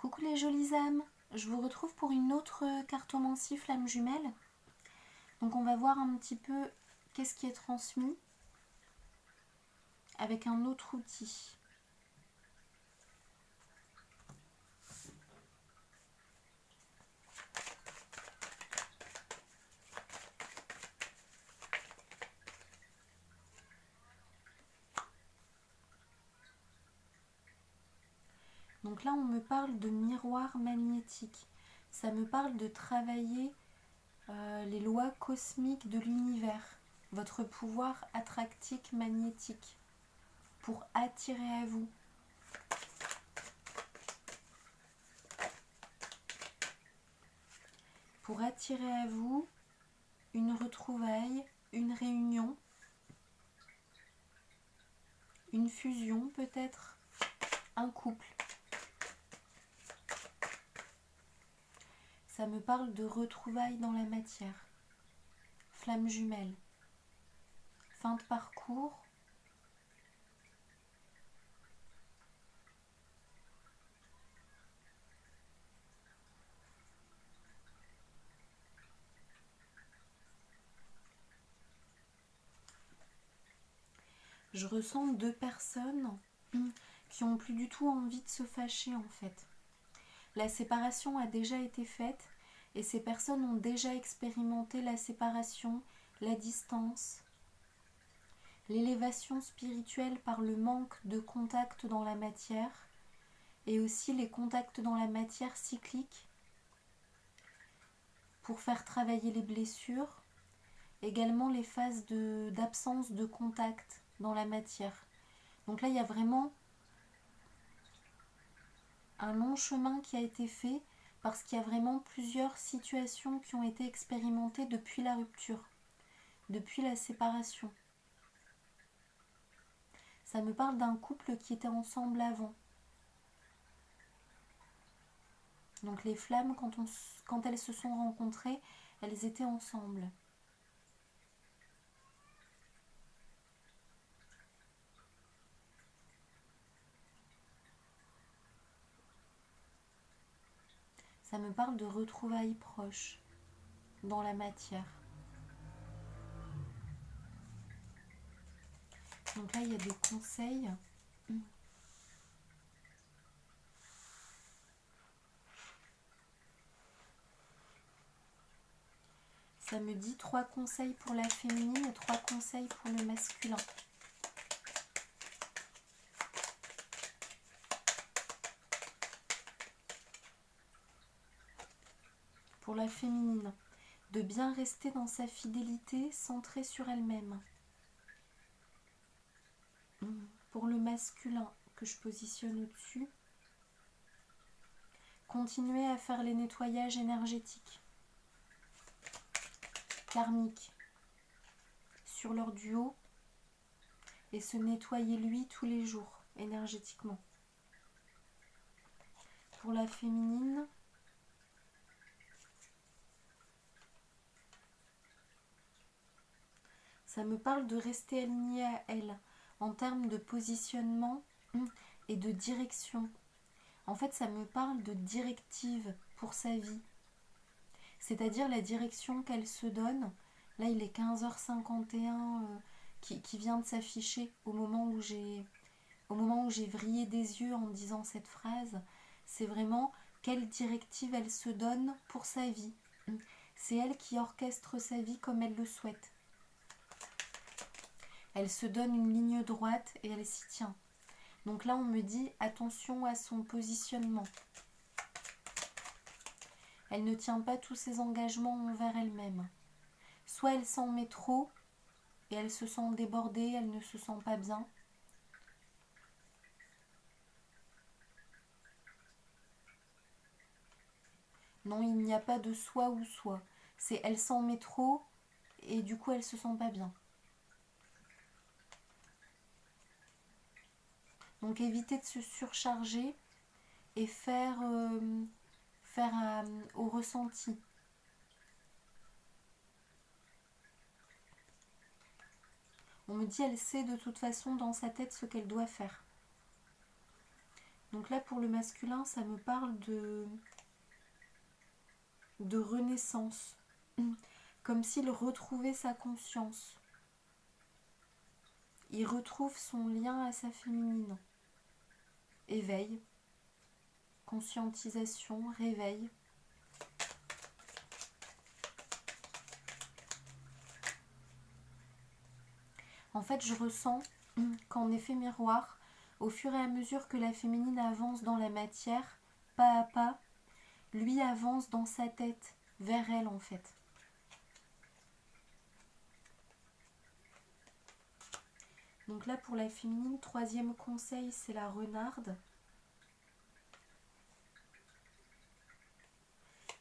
Coucou les jolies âmes, je vous retrouve pour une autre cartomancie flamme jumelle. Donc on va voir un petit peu qu'est-ce qui est transmis avec un autre outil. Donc là on me parle de miroir magnétique. Ça me parle de travailler les lois cosmiques de l'univers, votre pouvoir attractique magnétique pour attirer à vous. Pour attirer à vous une retrouvaille, une réunion, une fusion peut-être, un couple. Ça me parle de retrouvailles dans la matière, flamme jumelle, fin de parcours, je ressens deux personnes qui ont plus du tout envie de se fâcher en fait. La séparation a déjà été faite et ces personnes ont déjà expérimenté la séparation, la distance, l'élévation spirituelle par le manque de contact dans la matière et aussi les contacts dans la matière cyclique pour faire travailler les blessures, également les phases d'absence de contact dans la matière. Donc là, il y a vraiment un long chemin qui a été fait parce qu'il y a vraiment plusieurs situations qui ont été expérimentées depuis la rupture, depuis la séparation. Ça me parle d'un couple qui était ensemble avant. Donc les flammes, quand elles se sont rencontrées, elles étaient ensemble. Ça me parle de retrouvailles proches dans la matière. Donc là, il y a des conseils. Ça me dit 3 conseils pour la féminine et 3 conseils pour le masculin. Pour la féminine, de bien rester dans sa fidélité, centrée sur elle-même. Pour le masculin, que je positionne au-dessus, continuer à faire les nettoyages énergétiques, karmiques, sur leur duo, et se nettoyer lui tous les jours, énergétiquement. Pour la féminine, ça me parle de rester aligné à elle, en termes de positionnement et de direction. En fait, ça me parle de directive pour sa vie. C'est-à-dire la direction qu'elle se donne. Là, il est 15h51 qui vient de s'afficher au moment où j'ai vrillé des yeux en disant cette phrase. C'est vraiment quelle directive elle se donne pour sa vie. C'est elle qui orchestre sa vie comme elle le souhaite. Elle se donne une ligne droite et elle s'y tient. Donc là, on me dit attention à son positionnement. Elle ne tient pas tous ses engagements envers elle-même. Soit elle s'en met trop et elle se sent débordée, elle ne se sent pas bien. Non, il n'y a pas de soit ou soit. C'est elle s'en met trop et du coup elle se sent pas bien. Donc éviter de se surcharger et faire au ressenti. On me dit elle sait de toute façon dans sa tête ce qu'elle doit faire. Donc là, pour le masculin, ça me parle de renaissance, comme s'il retrouvait sa conscience. Il retrouve son lien à sa féminine. Éveil, conscientisation, réveil. En fait, je ressens qu'en effet miroir, au fur et à mesure que la féminine avance dans la matière, pas à pas, lui avance dans sa tête, vers elle en fait. Donc là, pour la féminine, troisième conseil, c'est la renarde.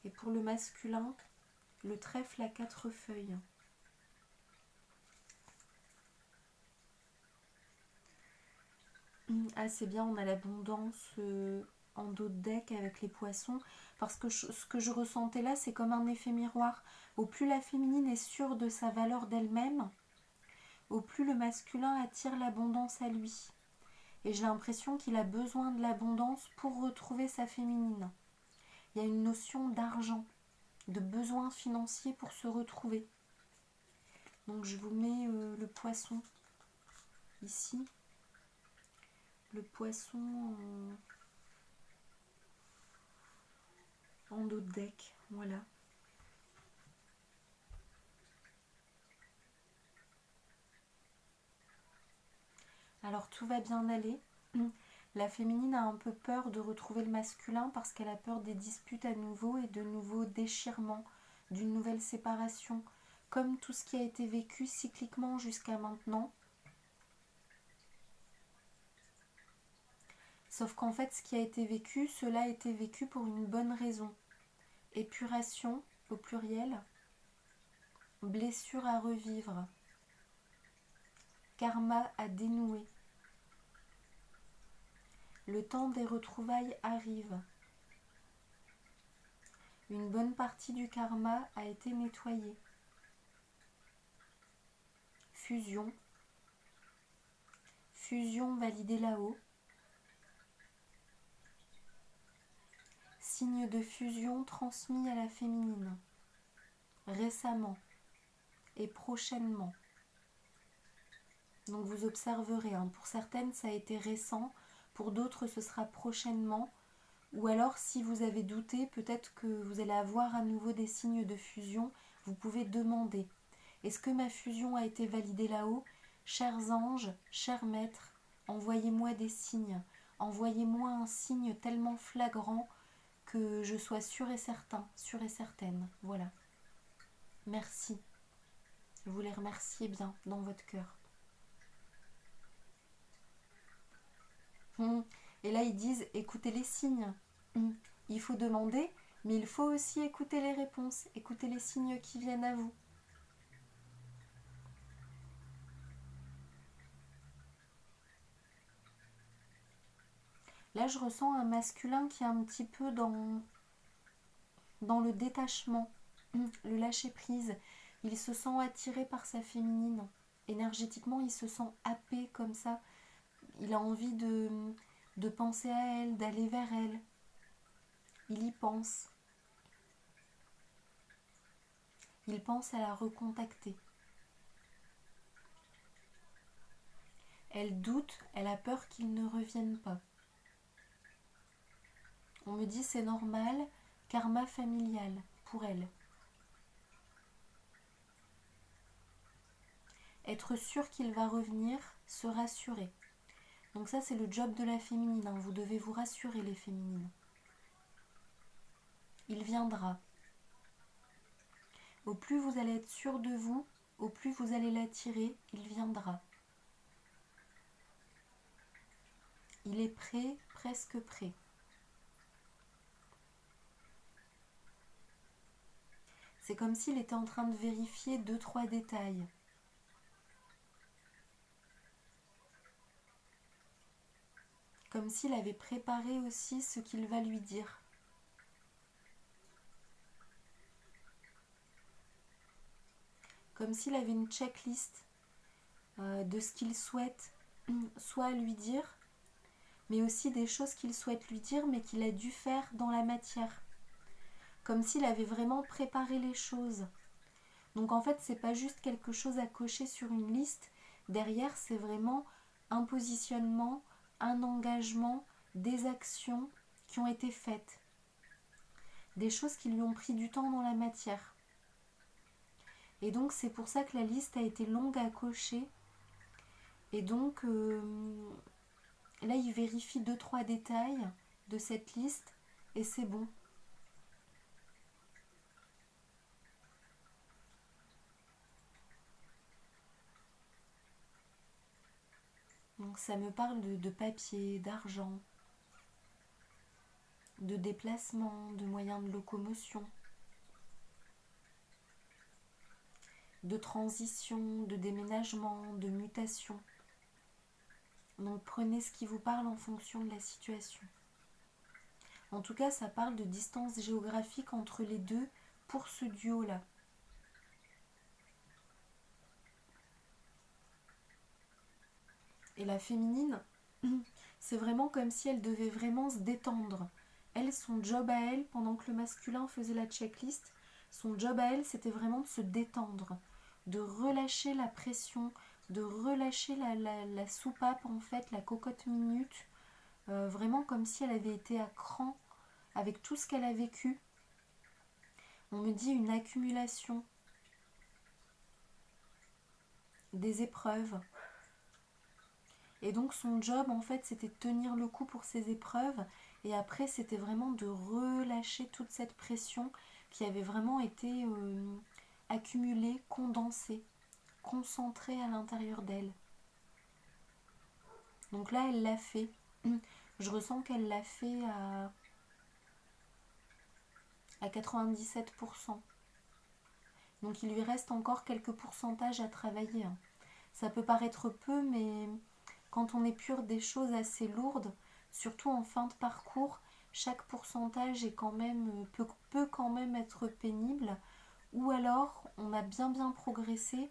Et pour le masculin, le trèfle à 4 feuilles. Ah, c'est bien, on a l'abondance en dos de deck avec les poissons. Parce que ce que je ressentais là, c'est comme un effet miroir. Au plus la féminine est sûre de sa valeur d'elle-même, au plus le masculin attire l'abondance à lui. Et j'ai l'impression qu'il a besoin de l'abondance pour retrouver sa féminine. Il y a une notion d'argent, de besoin financier pour se retrouver. Donc je vous mets le poisson ici. Le poisson en dos de deck, voilà. Alors tout va bien aller. La féminine a un peu peur de retrouver le masculin parce qu'elle a peur des disputes à nouveau et de nouveaux déchirements, d'une nouvelle séparation, comme tout ce qui a été vécu cycliquement jusqu'à maintenant. Sauf qu'en fait, ce qui a été vécu, cela a été vécu pour une bonne raison. Épuration, au pluriel, blessure à revivre, karma à dénouer. Le temps des retrouvailles arrive. Une bonne partie du karma a été nettoyée. Fusion. Fusion validée là-haut. Signe de fusion transmis à la féminine. Récemment et prochainement. Donc vous observerez, hein, pour certaines ça a été récent, pour d'autres ce sera prochainement. Ou alors si vous avez douté, peut-être que vous allez avoir à nouveau des signes de fusion, vous pouvez demander. Est-ce que ma fusion a été validée là-haut? Chers anges, chers maîtres, envoyez-moi des signes. Envoyez-moi un signe tellement flagrant que je sois sûre et certaine. Voilà. Merci. Vous les remerciez bien dans votre cœur. Et là, ils disent, écoutez les signes. Il faut demander, mais il faut aussi écouter les réponses, écouter les signes qui viennent à vous. Là, je ressens un masculin qui est un petit peu dans le détachement, le lâcher-prise. Il se sent attiré par sa féminine. Énergétiquement, il se sent happé comme ça. Il a envie de penser à elle, d'aller vers elle. Il y pense. Il pense à la recontacter. Elle doute, elle a peur qu'il ne revienne pas. On me dit c'est normal, karma familial pour elle. Être sûr qu'il va revenir, se rassurer. Donc ça c'est le job de la féminine, hein. Vous devez vous rassurer les féminines. Il viendra. Au plus vous allez être sûr de vous, au plus vous allez l'attirer, il viendra. Il est prêt, presque prêt. C'est comme s'il était en train de vérifier 2-3 détails. Comme s'il avait préparé aussi ce qu'il va lui dire. Comme s'il avait une checklist de ce qu'il souhaite soit à lui dire, mais aussi des choses qu'il souhaite lui dire, mais qu'il a dû faire dans la matière. Comme s'il avait vraiment préparé les choses. Donc en fait, c'est pas juste quelque chose à cocher sur une liste. Derrière, c'est vraiment un positionnement, un engagement, des actions qui ont été faites. Des choses qui lui ont pris du temps dans la matière. Et donc c'est pour ça que la liste a été longue à cocher. Et donc là, il vérifie 2-3 détails de cette liste et c'est bon. Donc ça me parle de papier, d'argent, de déplacement, de moyens de locomotion, de transition, de déménagement, de mutation. Donc prenez ce qui vous parle en fonction de la situation. En tout cas, ça parle de distance géographique entre les deux pour ce duo-là. Et la féminine, c'est vraiment comme si elle devait vraiment se détendre. Elle, son job à elle, pendant que le masculin faisait la checklist, son job à elle, c'était vraiment de se détendre, de relâcher la pression, de relâcher la soupape, en fait, la cocotte minute, vraiment comme si elle avait été à cran avec tout ce qu'elle a vécu. On me dit une accumulation, des épreuves. Et donc son job, en fait, c'était de tenir le coup pour ces épreuves. Et après, c'était vraiment de relâcher toute cette pression qui avait vraiment été accumulée, condensée, concentrée à l'intérieur d'elle. Donc là, elle l'a fait. Je ressens qu'elle l'a fait à 97%. Donc il lui reste encore quelques pourcentages à travailler. Ça peut paraître peu, mais quand on épure des choses assez lourdes, surtout en fin de parcours, chaque pourcentage est quand même, peut quand même être pénible. Ou alors, on a bien progressé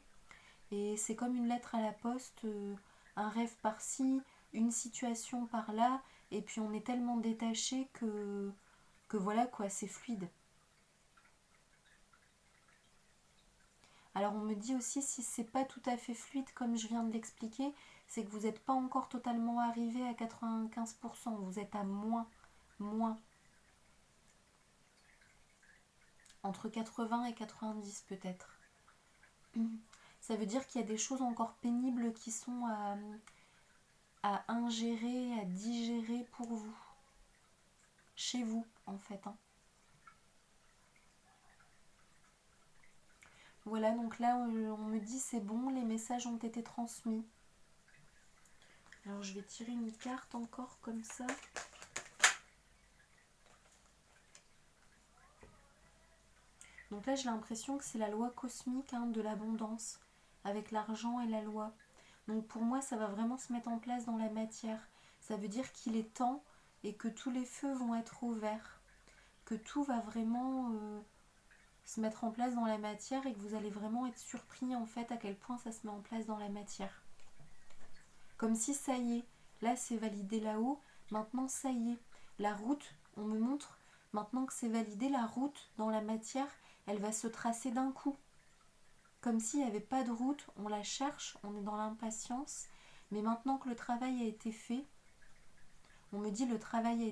et c'est comme une lettre à la poste, un rêve par-ci, une situation par-là, et puis on est tellement détaché que voilà quoi, c'est fluide. Alors on me dit aussi, si c'est pas tout à fait fluide comme je viens de l'expliquer, c'est que vous n'êtes pas encore totalement arrivé à 95%, vous êtes à moins, entre 80 et 90 peut-être. Ça veut dire qu'il y a des choses encore pénibles qui sont à ingérer, à digérer pour vous, chez vous en fait. Voilà, donc là on me dit c'est bon, les messages ont été transmis. Alors je vais tirer une carte encore comme ça. Donc là j'ai l'impression que c'est la loi cosmique de l'abondance, avec l'argent et la loi. Donc pour moi ça va vraiment se mettre en place dans la matière. Ça veut dire qu'il est temps et que tous les feux vont être ouverts. Que tout va vraiment se mettre en place dans la matière et que vous allez vraiment être surpris en fait à quel point ça se met en place dans la matière. Comme si ça y est, là c'est validé là-haut, maintenant ça y est, la route, on me montre, maintenant que c'est validé, la route dans la matière, elle va se tracer d'un coup. Comme s'il n'y avait pas de route, on la cherche, on est dans l'impatience, mais maintenant que le travail a été fait, on me dit le travail a